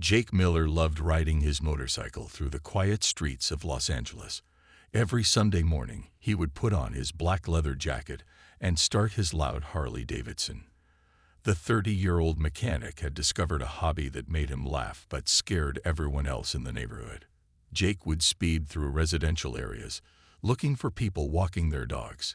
Jake Miller loved riding his motorcycle through the quiet streets of Los Angeles. Every Sunday morning, he would put on his black leather jacket and start his loud Harley-Davidson. The 30-year-old mechanic had discovered a hobby that made him laugh but scared everyone else in the neighborhood. Jake would speed through residential areas, looking for people walking their dogs.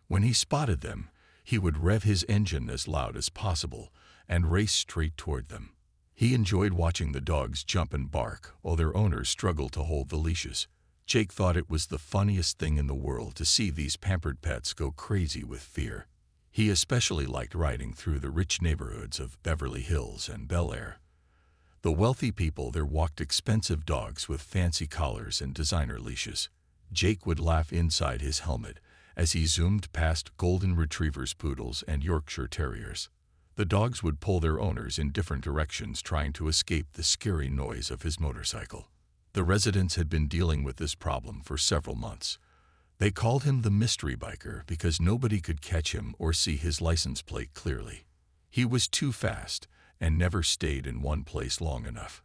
When he spotted them, he would rev his engine as loud as possible and race straight toward them. He enjoyed watching the dogs jump and bark while their owners struggled to hold the leashes. Jake thought it was the funniest thing in the world to see these pampered pets go crazy with fear. He especially liked riding through the rich neighborhoods of Beverly Hills and Bel Air. The wealthy people there walked expensive dogs with fancy collars and designer leashes. Jake would laugh inside his helmet as he zoomed past golden retrievers, poodles, and Yorkshire terriers. The dogs would pull their owners in different directions, trying to escape the scary noise of his motorcycle. The residents had been dealing with this problem for several months. They called him the mystery biker because nobody could catch him or see his license plate clearly. He was too fast and never stayed in one place long enough.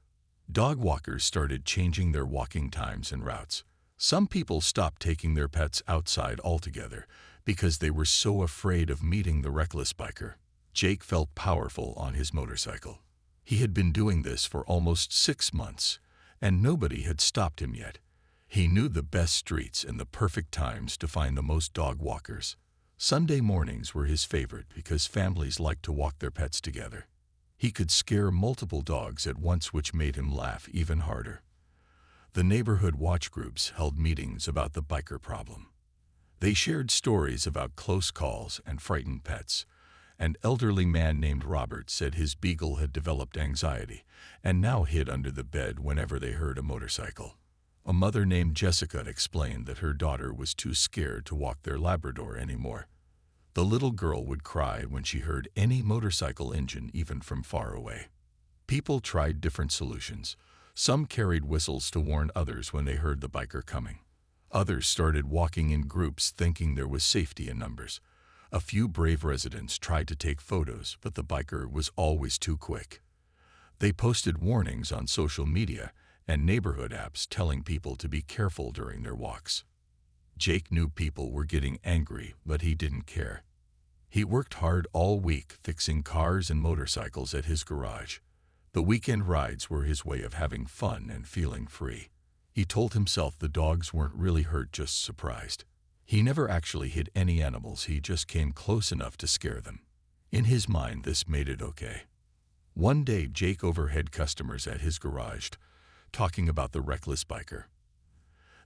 Dog walkers started changing their walking times and routes. Some people stopped taking their pets outside altogether because they were so afraid of meeting the reckless biker. Jake felt powerful on his motorcycle. He had been doing this for almost 6 months, and nobody had stopped him yet. He knew the best streets and the perfect times to find the most dog walkers. Sunday mornings were his favorite because families liked to walk their pets together. He could scare multiple dogs at once, which made him laugh even harder. The neighborhood watch groups held meetings about the biker problem. They shared stories about close calls and frightened pets. An elderly man named Robert said his beagle had developed anxiety and now hid under the bed whenever they heard a motorcycle. A mother named Jessica explained that her daughter was too scared to walk their Labrador anymore. The little girl would cry when she heard any motorcycle engine, even from far away. People tried different solutions. Some carried whistles to warn others when they heard the biker coming. Others started walking in groups, thinking there was safety in numbers. A few brave residents tried to take photos, but the biker was always too quick. They posted warnings on social media and neighborhood apps telling people to be careful during their walks. Jake knew people were getting angry, but he didn't care. He worked hard all week fixing cars and motorcycles at his garage. The weekend rides were his way of having fun and feeling free. He told himself the dogs weren't really hurt, just surprised. He never actually hit any animals, he just came close enough to scare them. In his mind, this made it okay. One day, Jake overheard customers at his garage talking about the reckless biker.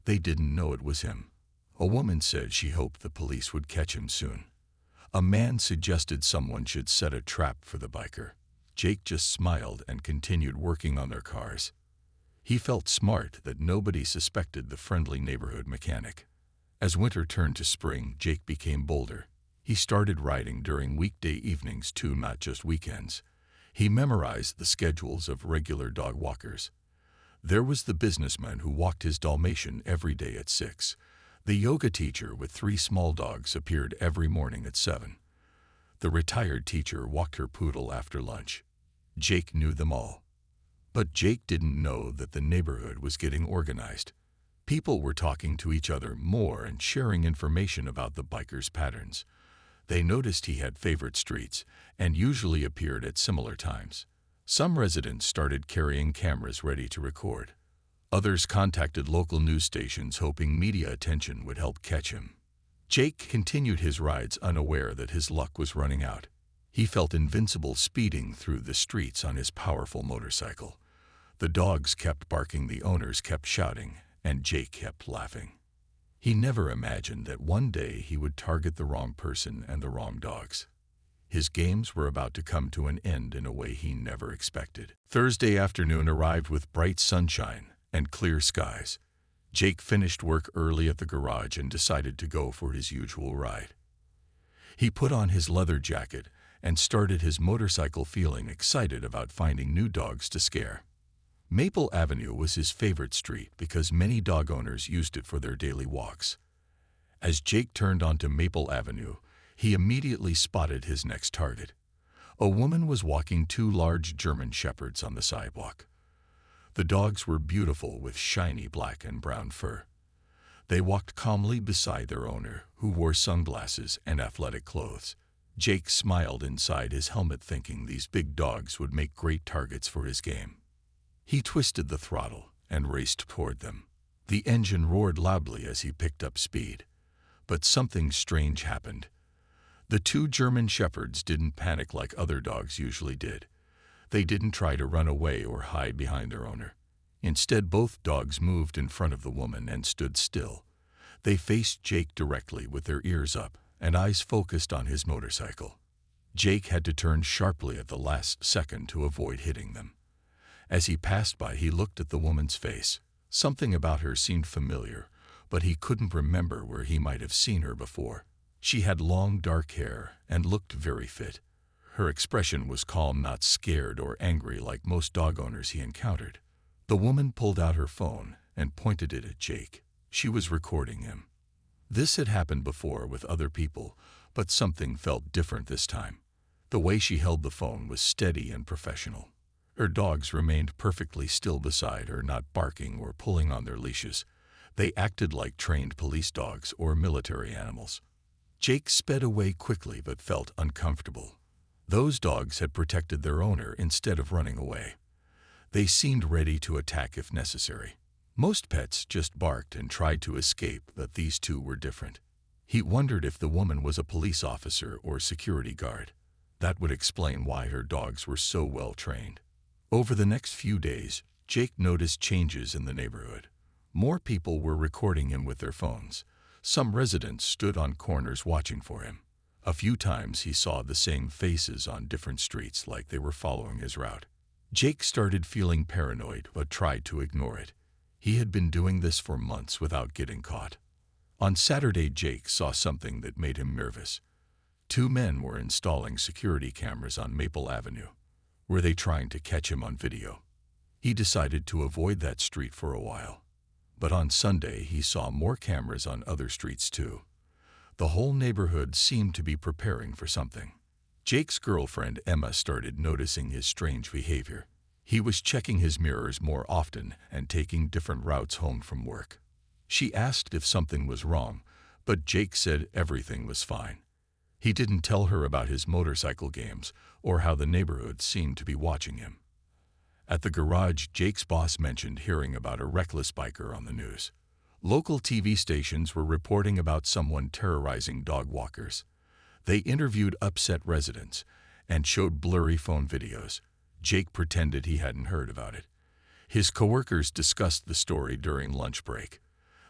They didn't know it was him. A woman said she hoped the police would catch him soon. A man suggested someone should set a trap for the biker. Jake just smiled and continued working on their cars. He felt smart that nobody suspected the friendly neighborhood mechanic. As winter turned to spring, Jake became bolder. He started riding during weekday evenings too, not just weekends. He memorized the schedules of regular dog walkers. There was the businessman who walked his Dalmatian every day at 6. The yoga teacher with 3 small dogs appeared every morning at 7. The retired teacher walked her poodle after lunch. Jake knew them all. But Jake didn't know that the neighborhood was getting organized. People were talking to each other more and sharing information about the biker's patterns. They noticed he had favorite streets and usually appeared at similar times. Some residents started carrying cameras ready to record. Others contacted local news stations hoping media attention would help catch him. Jake continued his rides unaware that his luck was running out. He felt invincible speeding through the streets on his powerful motorcycle. The dogs kept barking, the owners kept shouting, and Jake kept laughing. He never imagined that one day he would target the wrong person and the wrong dogs. His games were about to come to an end in a way he never expected. Thursday afternoon arrived with bright sunshine and clear skies. Jake finished work early at the garage and decided to go for his usual ride. He put on his leather jacket and started his motorcycle, feeling excited about finding new dogs to scare. Maple Avenue was his favorite street because many dog owners used it for their daily walks. As Jake turned onto Maple Avenue, he immediately spotted his next target. A woman was walking 2 large German shepherds on the sidewalk. The dogs were beautiful with shiny black and brown fur. They walked calmly beside their owner, who wore sunglasses and athletic clothes. Jake smiled inside his helmet, thinking these big dogs would make great targets for his game. He twisted the throttle and raced toward them. The engine roared loudly as he picked up speed. But something strange happened. The two German shepherds didn't panic like other dogs usually did. They didn't try to run away or hide behind their owner. Instead, both dogs moved in front of the woman and stood still. They faced Jake directly with their ears up and eyes focused on his motorcycle. Jake had to turn sharply at the last second to avoid hitting them. As he passed by, he looked at the woman's face. Something about her seemed familiar, but he couldn't remember where he might have seen her before. She had long dark hair and looked very fit. Her expression was calm, not scared or angry like most dog owners he encountered. The woman pulled out her phone and pointed it at Jake. She was recording him. This had happened before with other people, but something felt different this time. The way she held the phone was steady and professional. Her dogs remained perfectly still beside her, not barking or pulling on their leashes. They acted like trained police dogs or military animals. Jake sped away quickly but felt uncomfortable. Those dogs had protected their owner instead of running away. They seemed ready to attack if necessary. Most pets just barked and tried to escape, but these two were different. He wondered if the woman was a police officer or security guard. That would explain why her dogs were so well trained. Over the next few days, Jake noticed changes in the neighborhood. More people were recording him with their phones. Some residents stood on corners watching for him. A few times he saw the same faces on different streets, like they were following his route. Jake started feeling paranoid but tried to ignore it. He had been doing this for months without getting caught. On Saturday, Jake saw something that made him nervous. Two men were installing security cameras on Maple Avenue. Were they trying to catch him on video? He decided to avoid that street for a while. But on Sunday, he saw more cameras on other streets too. The whole neighborhood seemed to be preparing for something. Jake's girlfriend, Emma, started noticing his strange behavior. He was checking his mirrors more often and taking different routes home from work. She asked if something was wrong, but Jake said everything was fine. He didn't tell her about his motorcycle games or how the neighborhood seemed to be watching him. At the garage, Jake's boss mentioned hearing about a reckless biker on the news. Local TV stations were reporting about someone terrorizing dog walkers. They interviewed upset residents and showed blurry phone videos. Jake pretended he hadn't heard about it. His coworkers discussed the story during lunch break.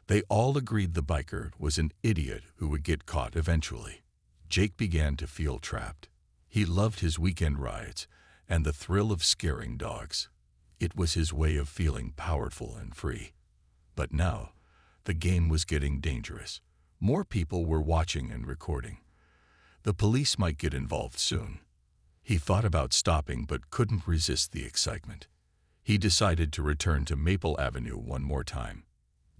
They all agreed the biker was an idiot who would get caught eventually. Jake began to feel trapped. He loved his weekend rides and the thrill of scaring dogs. It was his way of feeling powerful and free. But now, the game was getting dangerous. More people were watching and recording. The police might get involved soon. He thought about stopping but couldn't resist the excitement. He decided to return to Maple Avenue one more time.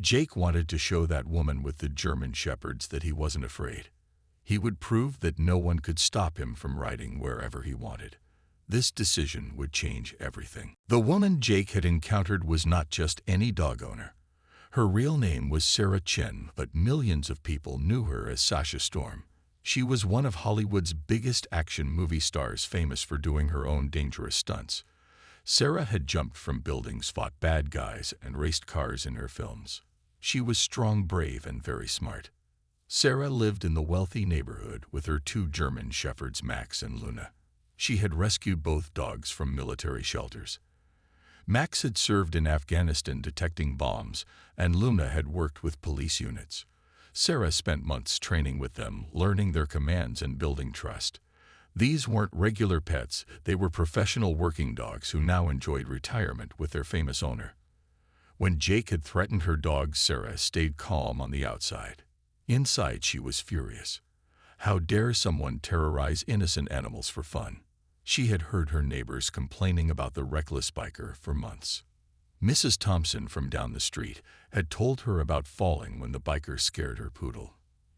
Jake wanted to show that woman with the German shepherds that he wasn't afraid. He would prove that no one could stop him from riding wherever he wanted. This decision would change everything. The woman Jake had encountered was not just any dog owner. Her real name was Sarah Chen, but millions of people knew her as Sasha Storm. She was one of Hollywood's biggest action movie stars, famous for doing her own dangerous stunts. Sarah had jumped from buildings, fought bad guys, and raced cars in her films. She was strong, brave, and very smart. Sarah lived in the wealthy neighborhood with her two German shepherds, Max and Luna. She had rescued both dogs from military shelters. Max had served in Afghanistan detecting bombs, and Luna had worked with police units. Sarah spent months training with them, learning their commands and building trust. These weren't regular pets, they were professional working dogs who now enjoyed retirement with their famous owner. When Jake had threatened her dogs, Sarah stayed calm on the outside. Inside, she was furious. How dare someone terrorize innocent animals for fun? She had heard her neighbors complaining about the reckless biker for months. Mrs. Thompson from down the street had told her about falling when the biker scared her poodle.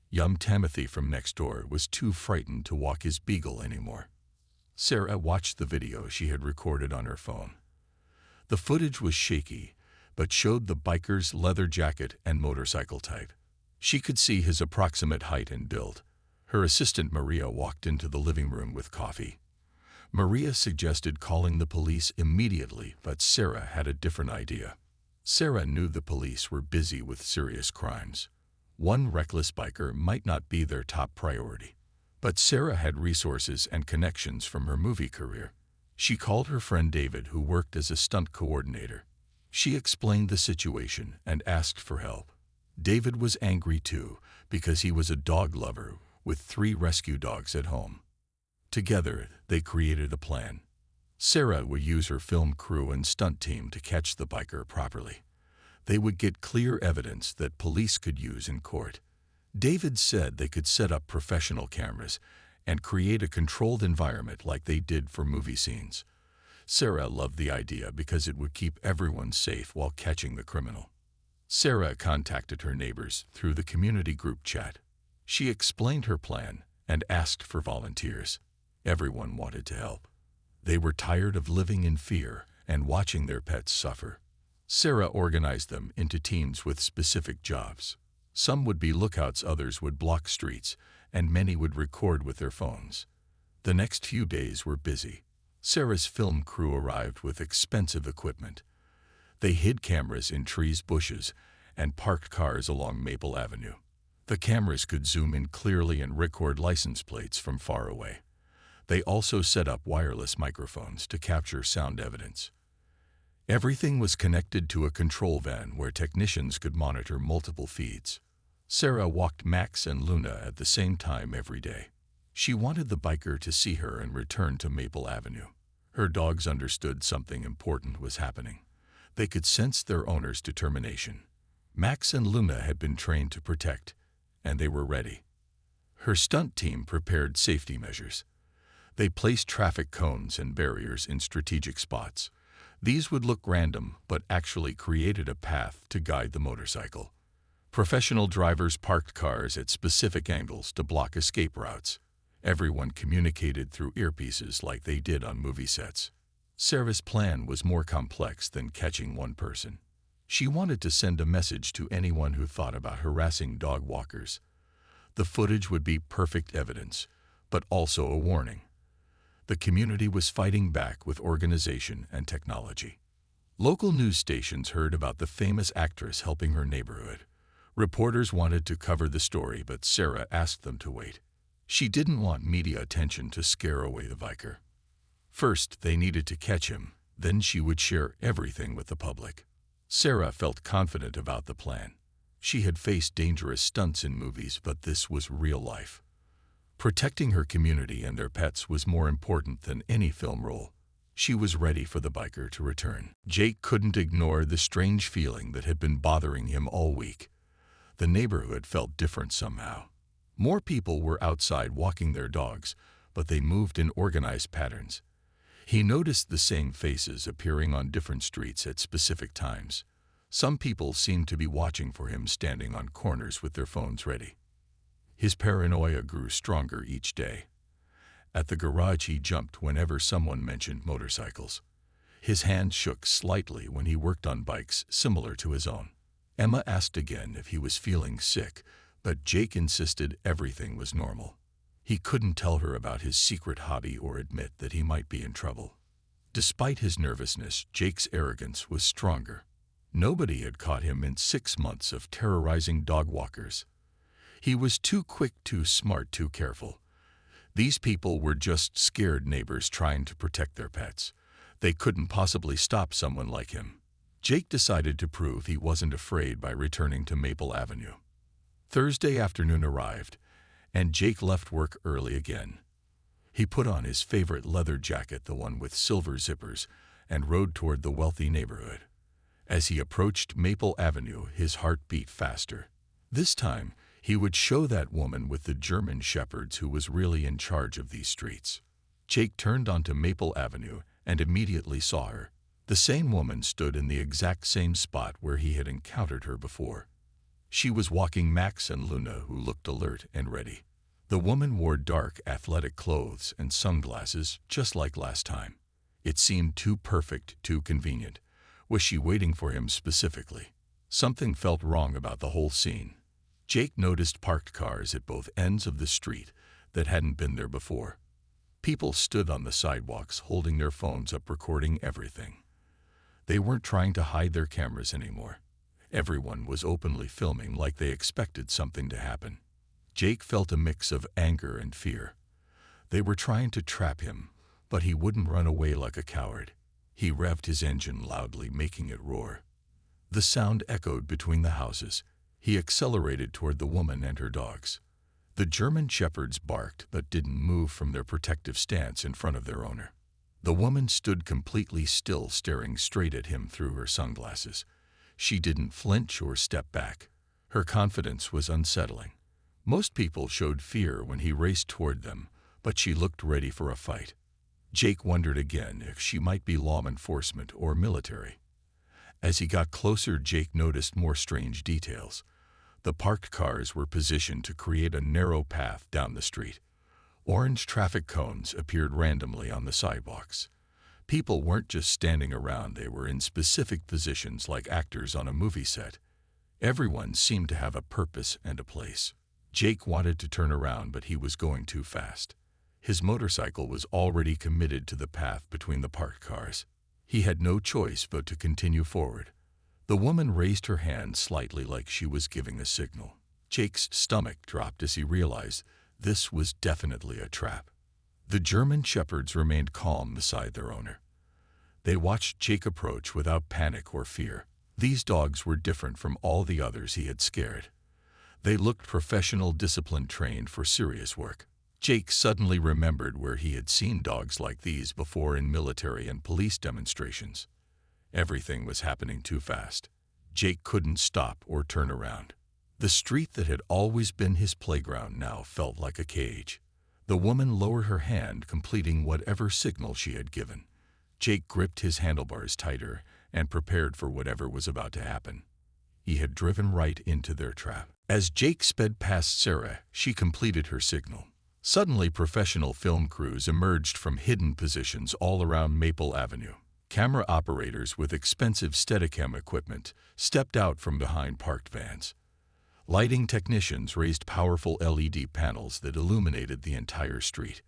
Young Timothy from next door was too frightened to walk his beagle anymore. Sarah watched the video she had recorded on her phone. The footage was shaky, but showed the biker's leather jacket and motorcycle type. She could see his approximate height and build. Her assistant Maria walked into the living room with coffee. Maria suggested calling the police immediately, but Sarah had a different idea. Sarah knew the police were busy with serious crimes. One reckless biker might not be their top priority. But Sarah had resources and connections from her movie career. She called her friend David, who worked as a stunt coordinator. She explained the situation and asked for help. David was angry too, because he was a dog lover with 3 rescue dogs at home. Together, they created a plan. Sarah would use her film crew and stunt team to catch the biker properly. They would get clear evidence that police could use in court. David said they could set up professional cameras and create a controlled environment like they did for movie scenes. Sarah loved the idea because it would keep everyone safe while catching the criminal. Sarah contacted her neighbors through the community group chat. She explained her plan and asked for volunteers. Everyone wanted to help. They were tired of living in fear and watching their pets suffer. Sarah organized them into teams with specific jobs. Some would be lookouts, others would block streets, and many would record with their phones. The next few days were busy. Sarah's film crew arrived with expensive equipment. They hid cameras in trees, bushes, and parked cars along Maple Avenue. The cameras could zoom in clearly and record license plates from far away. They also set up wireless microphones to capture sound evidence. Everything was connected to a control van where technicians could monitor multiple feeds. Sarah walked Max and Luna at the same time every day. She wanted the biker to see her and return to Maple Avenue. Her dogs understood something important was happening. They could sense their owner's determination. Max and Luna had been trained to protect, and they were ready. Her stunt team prepared safety measures. They placed traffic cones and barriers in strategic spots. These would look random, but actually created a path to guide the motorcycle. Professional drivers parked cars at specific angles to block escape routes. Everyone communicated through earpieces like they did on movie sets. Sarah's plan was more complex than catching one person. She wanted to send a message to anyone who thought about harassing dog walkers. The footage would be perfect evidence, but also a warning. The community was fighting back with organization and technology. Local news stations heard about the famous actress helping her neighborhood. Reporters wanted to cover the story, but Sarah asked them to wait. She didn't want media attention to scare away the biker. First, they needed to catch him, then she would share everything with the public. Sarah felt confident about the plan. She had faced dangerous stunts in movies, but this was real life. Protecting her community and their pets was more important than any film role. She was ready for the biker to return. Jake couldn't ignore the strange feeling that had been bothering him all week. The neighborhood felt different somehow. More people were outside walking their dogs, but they moved in organized patterns. He noticed the same faces appearing on different streets at specific times. Some people seemed to be watching for him, standing on corners with their phones ready. His paranoia grew stronger each day. At the garage, he jumped whenever someone mentioned motorcycles. His hand shook slightly when he worked on bikes similar to his own. Emma asked again if he was feeling sick, but Jake insisted everything was normal. He couldn't tell her about his secret hobby or admit that he might be in trouble. Despite his nervousness, Jake's arrogance was stronger. Nobody had caught him in 6 months of terrorizing dog walkers. He was too quick, too smart, too careful. These people were just scared neighbors trying to protect their pets. They couldn't possibly stop someone like him. Jake decided to prove he wasn't afraid by returning to Maple Avenue. Thursday afternoon arrived, and Jake left work early again. He put on his favorite leather jacket, the one with silver zippers, and rode toward the wealthy neighborhood. As he approached Maple Avenue, his heart beat faster. This time, he would show that woman with the German shepherds who was really in charge of these streets. Jake turned onto Maple Avenue and immediately saw her. The same woman stood in the exact same spot where he had encountered her before. She was walking Max and Luna, who looked alert and ready. The woman wore dark, athletic clothes and sunglasses, just like last time. It seemed too perfect, too convenient. Was she waiting for him specifically? Something felt wrong about the whole scene. Jake noticed parked cars at both ends of the street that hadn't been there before. People stood on the sidewalks holding their phones up, recording everything. They weren't trying to hide their cameras anymore. Everyone was openly filming like they expected something to happen. Jake felt a mix of anger and fear. They were trying to trap him, but he wouldn't run away like a coward. He revved his engine loudly, making it roar. The sound echoed between the houses. He accelerated toward the woman and her dogs. The German shepherds barked but didn't move from their protective stance in front of their owner. The woman stood completely still, staring straight at him through her sunglasses. She didn't flinch or step back. Her confidence was unsettling. Most people showed fear when he raced toward them, but she looked ready for a fight. Jake wondered again if she might be law enforcement or military. As he got closer, Jake noticed more strange details. The parked cars were positioned to create a narrow path down the street. Orange traffic cones appeared randomly on the sidewalks. People weren't just standing around, they were in specific positions like actors on a movie set. Everyone seemed to have a purpose and a place. Jake wanted to turn around, but he was going too fast. His motorcycle was already committed to the path between the parked cars. He had no choice but to continue forward. The woman raised her hand slightly like she was giving a signal. Jake's stomach dropped as he realized this was definitely a trap. The German shepherds remained calm beside their owner. They watched Jake approach without panic or fear. These dogs were different from all the others he had scared. They looked professional, disciplined, trained for serious work. Jake suddenly remembered where he had seen dogs like these before in military and police demonstrations. Everything was happening too fast. Jake couldn't stop or turn around. The street that had always been his playground now felt like a cage. The woman lowered her hand, completing whatever signal she had given. Jake gripped his handlebars tighter and prepared for whatever was about to happen. He had driven right into their trap. As Jake sped past Sarah, she completed her signal. Suddenly, professional film crews emerged from hidden positions all around Maple Avenue. Camera operators with expensive Steadicam equipment stepped out from behind parked vans. Lighting technicians raised powerful LED panels that illuminated the entire street.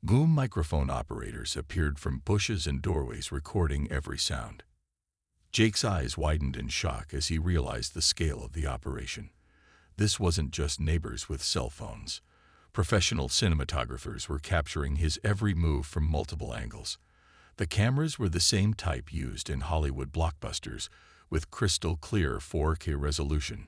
Boom microphone operators appeared from bushes and doorways, recording every sound. Jake's eyes widened in shock as he realized the scale of the operation. This wasn't just neighbors with cell phones. Professional cinematographers were capturing his every move from multiple angles. The cameras were the same type used in Hollywood blockbusters, with crystal clear 4K resolution.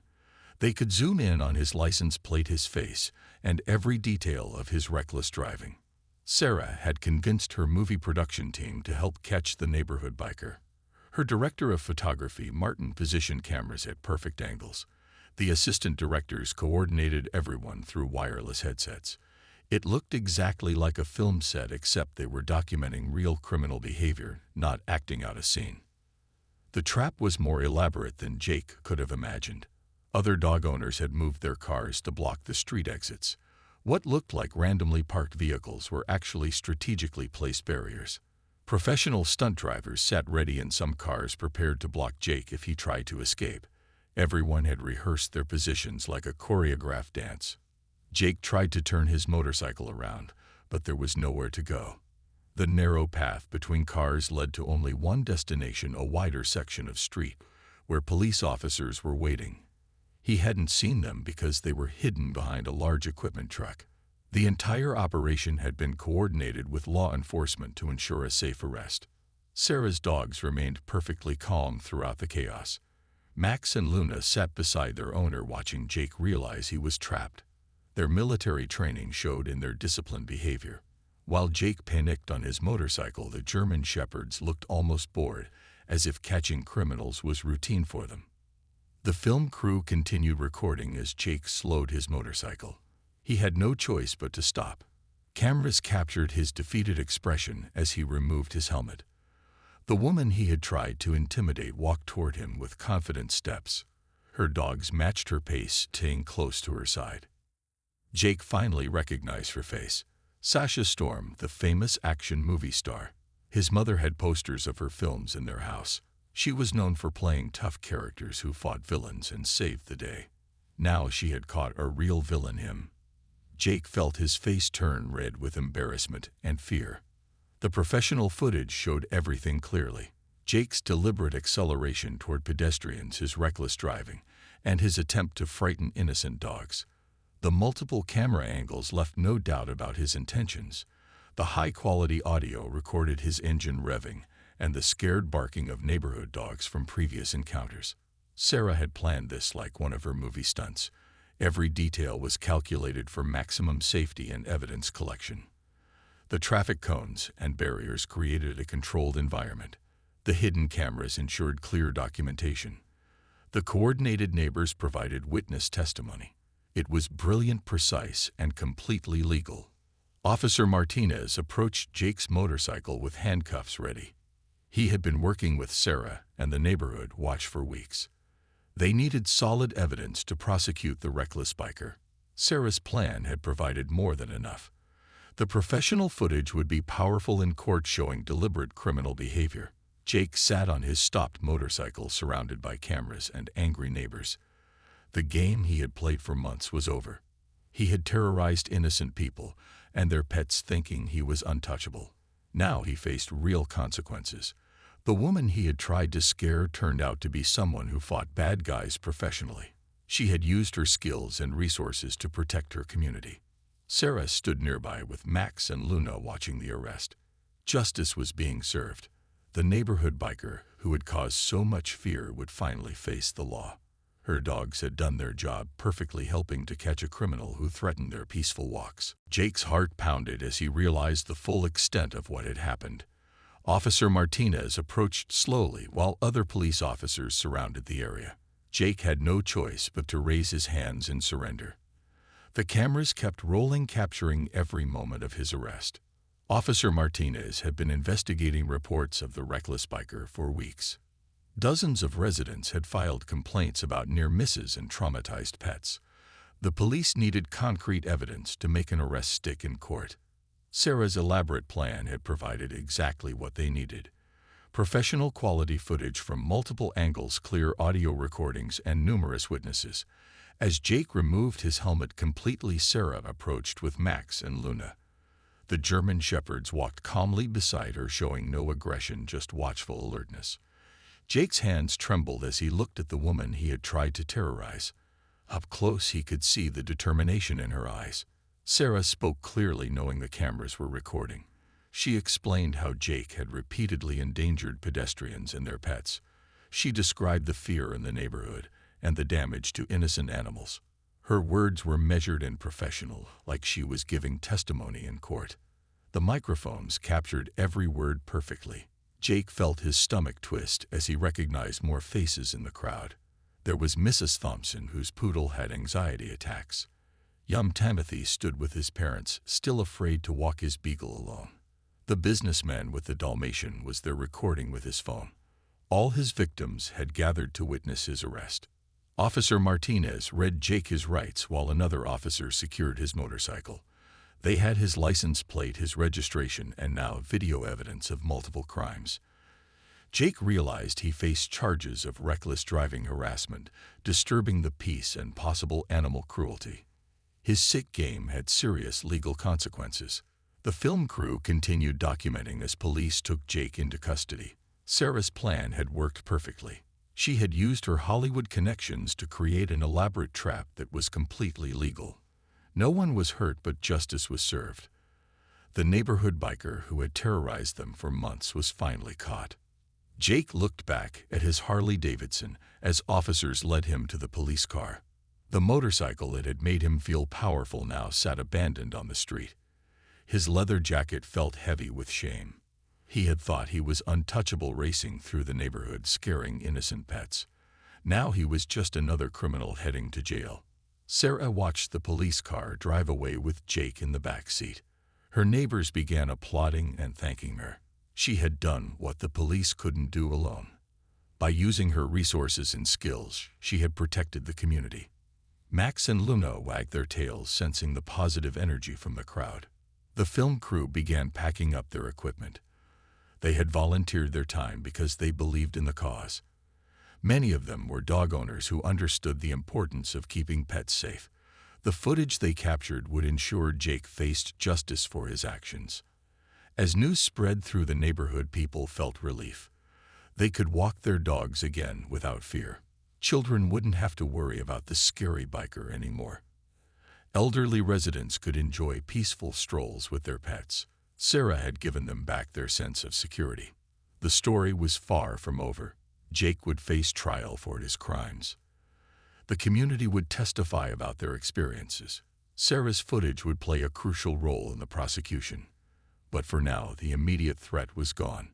They could zoom in on his license plate, his face, and every detail of his reckless driving. Sarah had convinced her movie production team to help catch the neighborhood biker. Her director of photography, Martin, positioned cameras at perfect angles. The assistant directors coordinated everyone through wireless headsets. It looked exactly like a film set, except they were documenting real criminal behavior, not acting out a scene. The trap was more elaborate than Jake could have imagined. Other dog owners had moved their cars to block the street exits. What looked like randomly parked vehicles were actually strategically placed barriers. Professional stunt drivers sat ready in some cars, prepared to block Jake if he tried to escape. Everyone had rehearsed their positions like a choreographed dance. Jake tried to turn his motorcycle around, but there was nowhere to go. The narrow path between cars led to only one destination, a wider section of street, where police officers were waiting. He hadn't seen them because they were hidden behind a large equipment truck. The entire operation had been coordinated with law enforcement to ensure a safe arrest. Sarah's dogs remained perfectly calm throughout the chaos. Max and Luna sat beside their owner, watching Jake realize he was trapped. Their military training showed in their disciplined behavior. While Jake panicked on his motorcycle, the German shepherds looked almost bored, as if catching criminals was routine for them. The film crew continued recording as Jake slowed his motorcycle. He had no choice but to stop. Cameras captured his defeated expression as he removed his helmet. The woman he had tried to intimidate walked toward him with confident steps. Her dogs matched her pace, staying close to her side. Jake finally recognized her face. Sasha Storm, the famous action movie star. His mother had posters of her films in their house. She was known for playing tough characters who fought villains and saved the day. Now she had caught a real villain him. Jake felt his face turn red with embarrassment and fear. The professional footage showed everything clearly. Jake's deliberate acceleration toward pedestrians, his reckless driving, and his attempt to frighten innocent dogs. The multiple camera angles left no doubt about his intentions. The high-quality audio recorded his engine revving and the scared barking of neighborhood dogs from previous encounters. Sarah had planned this like one of her movie stunts. Every detail was calculated for maximum safety and evidence collection. The traffic cones and barriers created a controlled environment. The hidden cameras ensured clear documentation. The coordinated neighbors provided witness testimony. It was brilliant, precise, and completely legal. Officer Martinez approached Jake's motorcycle with handcuffs ready. He had been working with Sarah and the neighborhood watch for weeks. They needed solid evidence to prosecute the reckless biker. Sarah's plan had provided more than enough. The professional footage would be powerful in court, showing deliberate criminal behavior. Jake sat on his stopped motorcycle surrounded by cameras and angry neighbors. The game he had played for months was over. He had terrorized innocent people and their pets, thinking he was untouchable. Now he faced real consequences. The woman he had tried to scare turned out to be someone who fought bad guys professionally. She had used her skills and resources to protect her community. Sarah stood nearby with Max and Luna watching the arrest. Justice was being served. The neighborhood biker who had caused so much fear would finally face the law. Her dogs had done their job perfectly, helping to catch a criminal who threatened their peaceful walks. Jake's heart pounded as he realized the full extent of what had happened. Officer Martinez approached slowly while other police officers surrounded the area. Jake had no choice but to raise his hands in surrender. The cameras kept rolling, capturing every moment of his arrest. Officer Martinez had been investigating reports of the reckless biker for weeks. Dozens of residents had filed complaints about near misses and traumatized pets. The police needed concrete evidence to make an arrest stick in court. Sarah's elaborate plan had provided exactly what they needed. Professional quality footage from multiple angles, clear audio recordings, and numerous witnesses. As Jake removed his helmet completely, Sarah approached with Max and Luna. The German shepherds walked calmly beside her, showing no aggression, just watchful alertness. Jake's hands trembled as he looked at the woman he had tried to terrorize. Up close, he could see the determination in her eyes. Sarah spoke clearly, knowing the cameras were recording. She explained how Jake had repeatedly endangered pedestrians and their pets. She described the fear in the neighborhood and the damage to innocent animals. Her words were measured and professional, like she was giving testimony in court. The microphones captured every word perfectly. Jake felt his stomach twist as he recognized more faces in the crowd. There was Mrs. Thompson, whose poodle had anxiety attacks. Young Timothy stood with his parents, still afraid to walk his beagle alone. The businessman with the Dalmatian was there, recording with his phone. All his victims had gathered to witness his arrest. Officer Martinez read Jake his rights while another officer secured his motorcycle. They had his license plate, his registration, and now video evidence of multiple crimes. Jake realized he faced charges of reckless driving, harassment, disturbing the peace, and possible animal cruelty. His sick game had serious legal consequences. The film crew continued documenting as police took Jake into custody. Sarah's plan had worked perfectly. She had used her Hollywood connections to create an elaborate trap that was completely legal. No one was hurt, but justice was served. The neighborhood biker who had terrorized them for months was finally caught. Jake looked back at his Harley-Davidson as officers led him to the police car. The motorcycle that had made him feel powerful now sat abandoned on the street. His leather jacket felt heavy with shame. He had thought he was untouchable, racing through the neighborhood, scaring innocent pets. Now he was just another criminal heading to jail. Sarah watched the police car drive away with Jake in the back seat. Her neighbors began applauding and thanking her. She had done what the police couldn't do alone. By using her resources and skills, she had protected the community. Max and Luna wagged their tails, sensing the positive energy from the crowd. The film crew began packing up their equipment. They had volunteered their time because they believed in the cause. Many of them were dog owners who understood the importance of keeping pets safe. The footage they captured would ensure Jake faced justice for his actions. As news spread through the neighborhood, people felt relief. They could walk their dogs again without fear. Children wouldn't have to worry about the scary biker anymore. Elderly residents could enjoy peaceful strolls with their pets. Sarah had given them back their sense of security. The story was far from over. Jake would face trial for his crimes. The community would testify about their experiences. Sarah's footage would play a crucial role in the prosecution. But for now, the immediate threat was gone.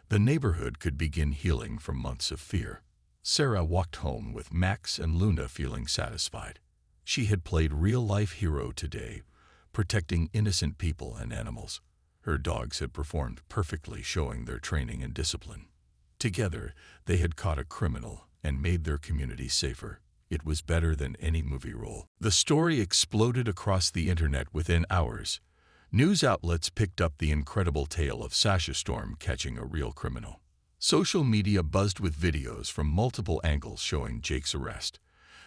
The neighborhood could begin healing from months of fear. Sarah walked home with Max and Luna feeling satisfied. She had played real-life hero today, protecting innocent people and animals. Her dogs had performed perfectly, showing their training and discipline. Together, they had caught a criminal and made their community safer. It was better than any movie role. The story exploded across the internet within hours. News outlets picked up the incredible tale of Sasha Storm catching a real criminal. Social media buzzed with videos from multiple angles showing Jake's arrest.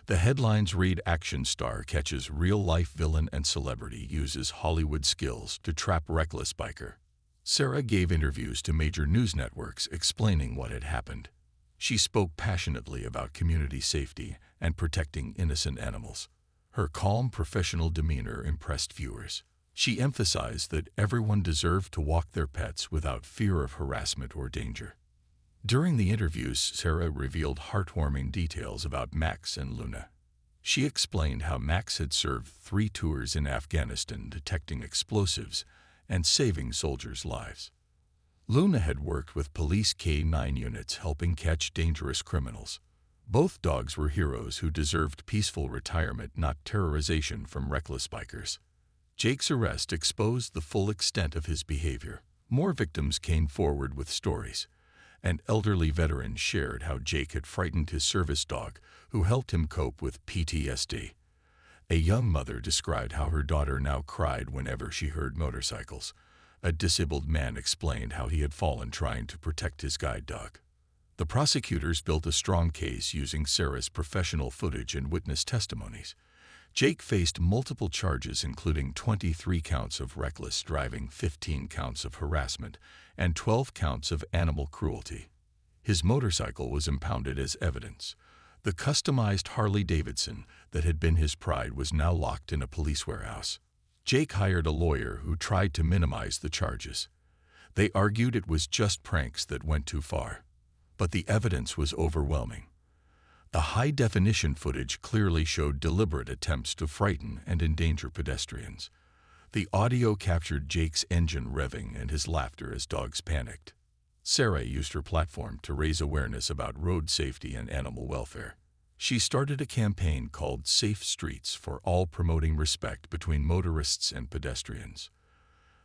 The headlines read, "Action star catches real-life villain and celebrity uses Hollywood skills to trap reckless biker." Sarah gave interviews to major news networks explaining what had happened. She spoke passionately about community safety and protecting innocent animals. Her calm, professional demeanor impressed viewers. She emphasized that everyone deserved to walk their pets without fear of harassment or danger. During the interviews, Sarah revealed heartwarming details about Max and Luna. She explained how Max had served 3 tours in Afghanistan detecting explosives and saving soldiers' lives. Luna had worked with police K-9 units helping catch dangerous criminals. Both dogs were heroes who deserved peaceful retirement, not terrorization from reckless bikers. Jake's arrest exposed the full extent of his behavior. More victims came forward with stories. An elderly veteran shared how Jake had frightened his service dog, who helped him cope with PTSD. A young mother described how her daughter now cried whenever she heard motorcycles. A disabled man explained how he had fallen trying to protect his guide dog. The prosecutors built a strong case using Sarah's professional footage and witness testimonies. Jake faced multiple charges, including 23 counts of reckless driving, 15 counts of harassment, and 12 counts of animal cruelty. His motorcycle was impounded as evidence. The customized Harley-Davidson that had been his pride was now locked in a police warehouse. Jake hired a lawyer who tried to minimize the charges. They argued it was just pranks that went too far. But the evidence was overwhelming. The high-definition footage clearly showed deliberate attempts to frighten and endanger pedestrians. The audio captured Jake's engine revving and his laughter as dogs panicked. Sarah used her platform to raise awareness about road safety and animal welfare. She started a campaign called Safe Streets for All, promoting respect between motorists and pedestrians.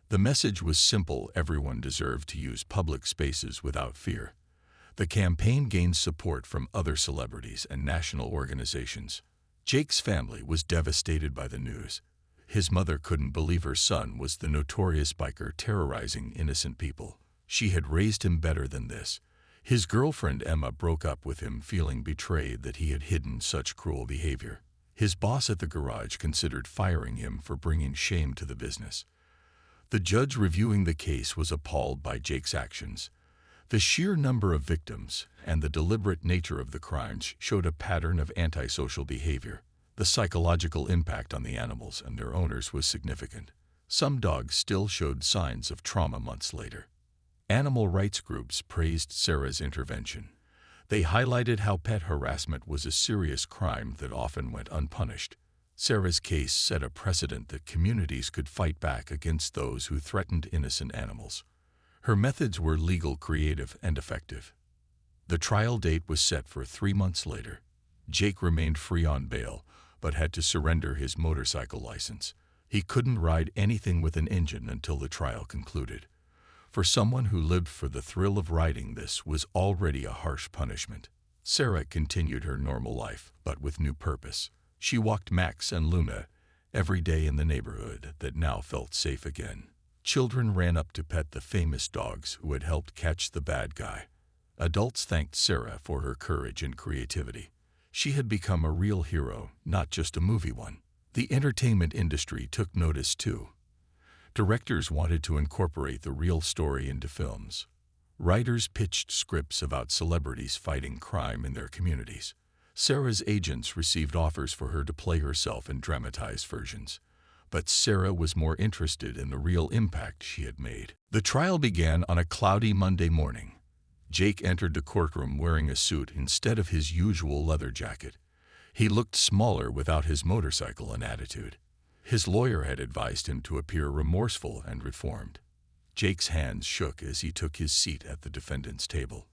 The message was simple: everyone deserved to use public spaces without fear. The campaign gained support from other celebrities and national organizations. Jake's family was devastated by the news. His mother couldn't believe her son was the notorious biker terrorizing innocent people. She had raised him better than this. His girlfriend Emma broke up with him, feeling betrayed that he had hidden such cruel behavior. His boss at the garage considered firing him for bringing shame to the business. The judge reviewing the case was appalled by Jake's actions. The sheer number of victims and the deliberate nature of the crimes showed a pattern of antisocial behavior. The psychological impact on the animals and their owners was significant. Some dogs still showed signs of trauma months later. Animal rights groups praised Sarah's intervention. They highlighted how pet harassment was a serious crime that often went unpunished. Sarah's case set a precedent that communities could fight back against those who threatened innocent animals. Her methods were legal, creative, and effective. The trial date was set for 3 months later. Jake remained free on bail, but had to surrender his motorcycle license. He couldn't ride anything with an engine until the trial concluded. For someone who lived for the thrill of riding, this was already a harsh punishment. Sarah continued her normal life, but with new purpose. She walked Max and Luna every day in the neighborhood that now felt safe again. Children ran up to pet the famous dogs who had helped catch the bad guy. Adults thanked Sarah for her courage and creativity. She had become a real hero, not just a movie one. The entertainment industry took notice too. Directors wanted to incorporate the real story into films. Writers pitched scripts about celebrities fighting crime in their communities. Sarah's agents received offers for her to play herself in dramatized versions. But Sarah was more interested in the real impact she had made. The trial began on a cloudy Monday morning. Jake entered the courtroom wearing a suit instead of his usual leather jacket. He looked smaller without his motorcycle and attitude. His lawyer had advised him to appear remorseful and reformed. Jake's hands shook as he took his seat at the defendant's table.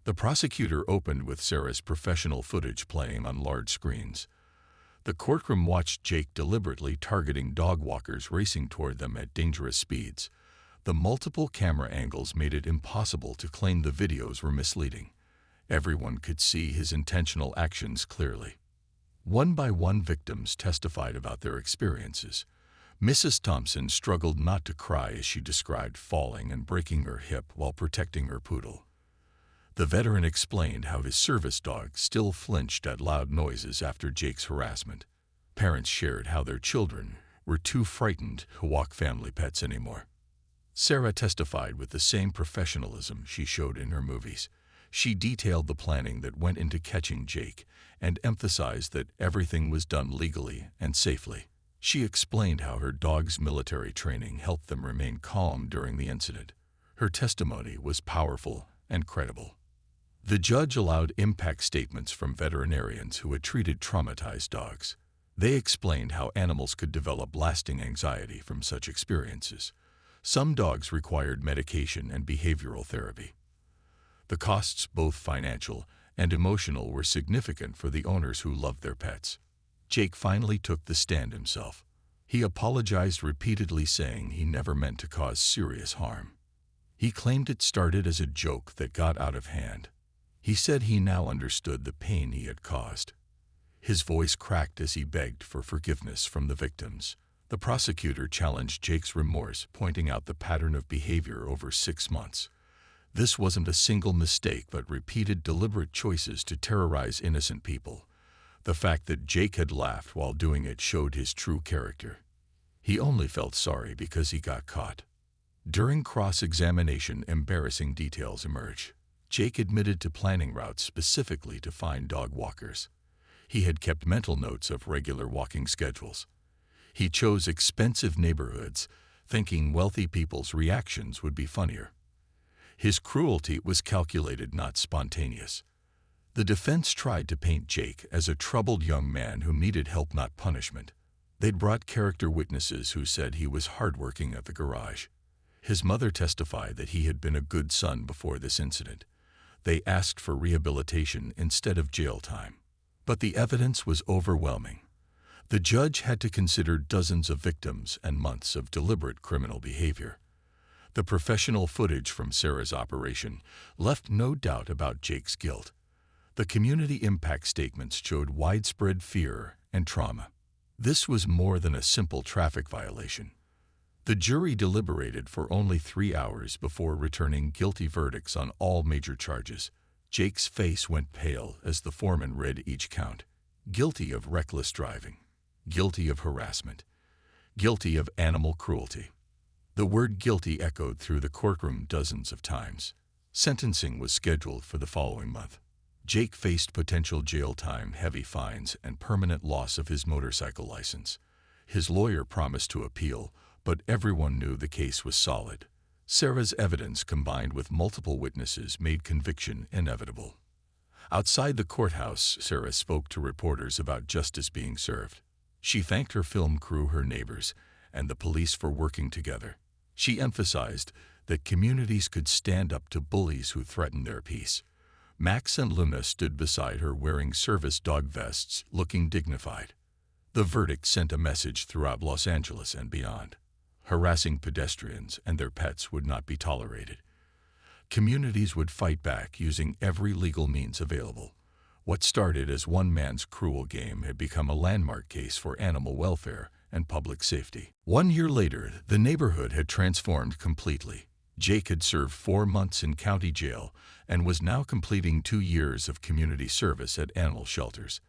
The prosecutor opened with Sarah's professional footage playing on large screens. The courtroom watched Jake deliberately targeting dog walkers racing toward them at dangerous speeds. The multiple camera angles made it impossible to claim the videos were misleading. Everyone could see his intentional actions clearly. One by one, victims testified about their experiences. Mrs. Thompson struggled not to cry as she described falling and breaking her hip while protecting her poodle. The veteran explained how his service dog still flinched at loud noises after Jake's harassment. Parents shared how their children were too frightened to walk family pets anymore. Sarah testified with the same professionalism she showed in her movies. She detailed the planning that went into catching Jake and emphasized that everything was done legally and safely. She explained how her dog's military training helped them remain calm during the incident. Her testimony was powerful and credible. The judge allowed impact statements from veterinarians who had treated traumatized dogs. They explained how animals could develop lasting anxiety from such experiences. Some dogs required medication and behavioral therapy. The costs, both financial and emotional, were significant for the owners who loved their pets. Jake finally took the stand himself. He apologized repeatedly, saying he never meant to cause serious harm. He claimed it started as a joke that got out of hand. He said he now understood the pain he had caused. His voice cracked as he begged for forgiveness from the victims. The prosecutor challenged Jake's remorse, pointing out the pattern of behavior over 6 months. This wasn't a single mistake, but repeated deliberate choices to terrorize innocent people. The fact that Jake had laughed while doing it showed his true character. He only felt sorry because he got caught. During cross-examination, embarrassing details emerged. Jake admitted to planning routes specifically to find dog walkers. He had kept mental notes of regular walking schedules. He chose expensive neighborhoods, thinking wealthy people's reactions would be funnier. His cruelty was calculated, not spontaneous. The defense tried to paint Jake as a troubled young man who needed help, not punishment. They'd brought character witnesses who said he was hardworking at the garage. His mother testified that he had been a good son before this incident. They asked for rehabilitation instead of jail time. But the evidence was overwhelming. The judge had to consider dozens of victims and months of deliberate criminal behavior. The professional footage from Sarah's operation left no doubt about Jake's guilt. The community impact statements showed widespread fear and trauma. This was more than a simple traffic violation. The jury deliberated for only 3 hours before returning guilty verdicts on all major charges. Jake's face went pale as the foreman read each count. Guilty of reckless driving. Guilty of harassment. Guilty of animal cruelty. The word guilty echoed through the courtroom dozens of times. Sentencing was scheduled for the following month. Jake faced potential jail time, heavy fines, and permanent loss of his motorcycle license. His lawyer promised to appeal, but everyone knew the case was solid. Sarah's evidence, combined with multiple witnesses, made conviction inevitable. Outside the courthouse, Sarah spoke to reporters about justice being served. She thanked her film crew, her neighbors, and the police for working together. She emphasized that communities could stand up to bullies who threatened their peace. Max and Luna stood beside her wearing service dog vests, looking dignified. The verdict sent a message throughout Los Angeles and beyond. Harassing pedestrians and their pets would not be tolerated. Communities would fight back using every legal means available. What started as one man's cruel game had become a landmark case for animal welfare and public safety. 1 year later, the neighborhood had transformed completely. Jake had served 4 months in county jail and was now completing 2 years of community service at animal shelters.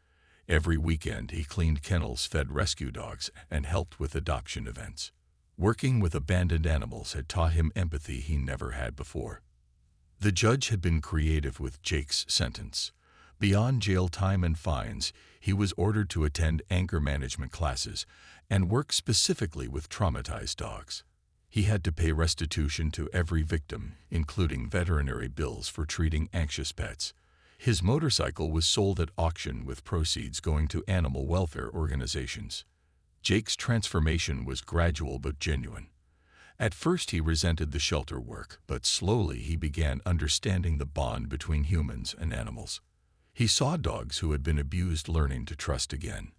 Every weekend, he cleaned kennels, fed rescue dogs, and helped with adoption events. Working with abandoned animals had taught him empathy he never had before. The judge had been creative with Jake's sentence. Beyond jail time and fines, he was ordered to attend anger management classes and work specifically with traumatized dogs. He had to pay restitution to every victim, including veterinary bills for treating anxious pets. His motorcycle was sold at auction with proceeds going to animal welfare organizations. Jake's transformation was gradual but genuine. At first he resented the shelter work, but slowly he began understanding the bond between humans and animals. He saw dogs who had been abused learning to trust again.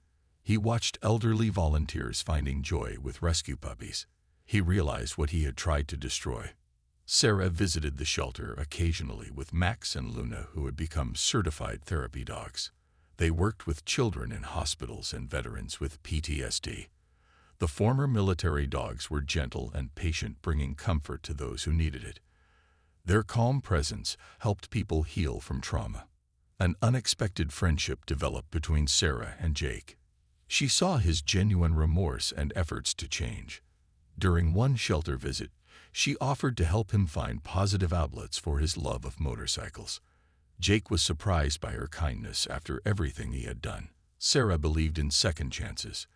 He watched elderly volunteers finding joy with rescue puppies. He realized what he had tried to destroy. Sarah visited the shelter occasionally with Max and Luna, who had become certified therapy dogs. They worked with children in hospitals and veterans with PTSD. The former military dogs were gentle and patient, bringing comfort to those who needed it. Their calm presence helped people heal from trauma. An unexpected friendship developed between Sarah and Jake. She saw his genuine remorse and efforts to change. During one shelter visit, she offered to help him find positive outlets for his love of motorcycles. Jake was surprised by her kindness after everything he had done. Sarah believed in second chances.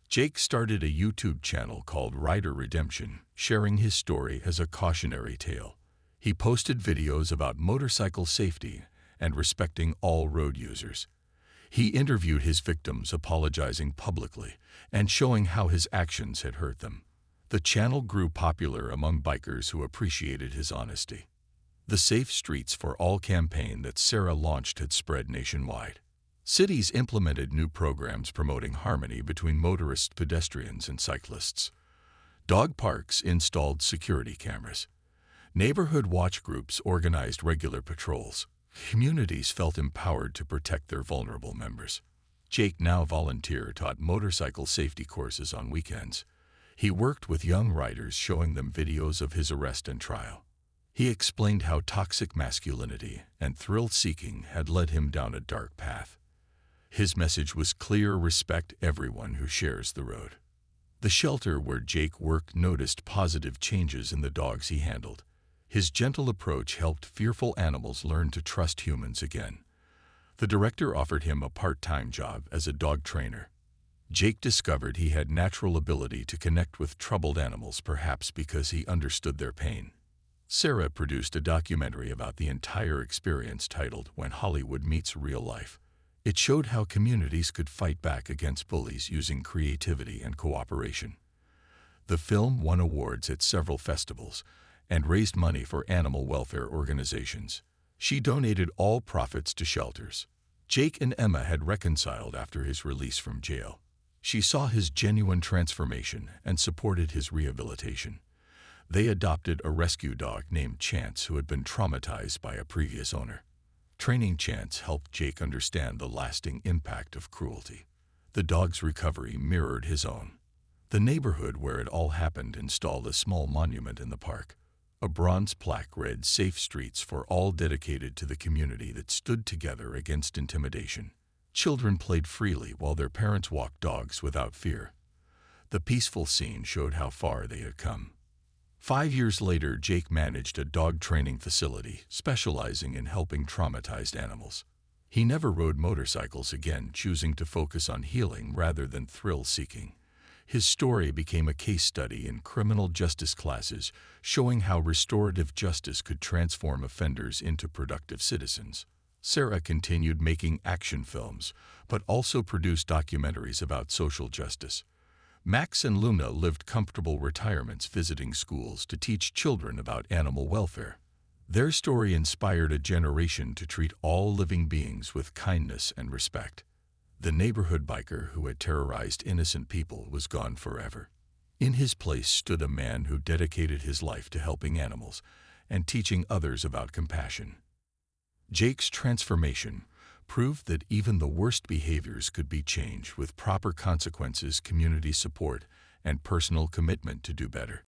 Jake started a YouTube channel called Rider Redemption, sharing his story as a cautionary tale. He posted videos about motorcycle safety and respecting all road users. He interviewed his victims, apologizing publicly and showing how his actions had hurt them. The channel grew popular among bikers who appreciated his honesty. The Safe Streets for All campaign that Sarah launched had spread nationwide. Cities implemented new programs promoting harmony between motorists, pedestrians, and cyclists. Dog parks installed security cameras. Neighborhood watch groups organized regular patrols. Communities felt empowered to protect their vulnerable members. Jake, now volunteer, taught motorcycle safety courses on weekends. He worked with young riders, showing them videos of his arrest and trial. He explained how toxic masculinity and thrill-seeking had led him down a dark path. His message was clear: respect everyone who shares the road. The shelter where Jake worked noticed positive changes in the dogs he handled. His gentle approach helped fearful animals learn to trust humans again. The director offered him a part-time job as a dog trainer. Jake discovered he had natural ability to connect with troubled animals, perhaps because he understood their pain. Sarah produced a documentary about the entire experience titled When Hollywood Meets Real Life. It showed how communities could fight back against bullies using creativity and cooperation. The film won awards at several festivals and raised money for animal welfare organizations. She donated all profits to shelters. Jake and Emma had reconciled after his release from jail. She saw his genuine transformation and supported his rehabilitation. They adopted a rescue dog named Chance, who had been traumatized by a previous owner. Training Chance helped Jake understand the lasting impact of cruelty. The dog's recovery mirrored his own. The neighborhood where it all happened installed a small monument in the park. A bronze plaque read "Safe Streets for All," dedicated to the community that stood together against intimidation. Children played freely while their parents walked dogs without fear. The peaceful scene showed how far they had come. 5 years later, Jake managed a dog training facility specializing in helping traumatized animals. He never rode motorcycles again, choosing to focus on healing rather than thrill-seeking. His story became a case study in criminal justice classes, showing how restorative justice could transform offenders into productive citizens. Sarah continued making action films, but also produced documentaries about social justice. Max and Luna lived comfortable retirements, visiting schools to teach children about animal welfare. Their story inspired a generation to treat all living beings with kindness and respect. The neighborhood biker who had terrorized innocent people was gone forever. In his place stood a man who dedicated his life to helping animals and teaching others about compassion. Jake's transformation proved that even the worst behaviors could be changed with proper consequences, community support, and personal commitment to do better.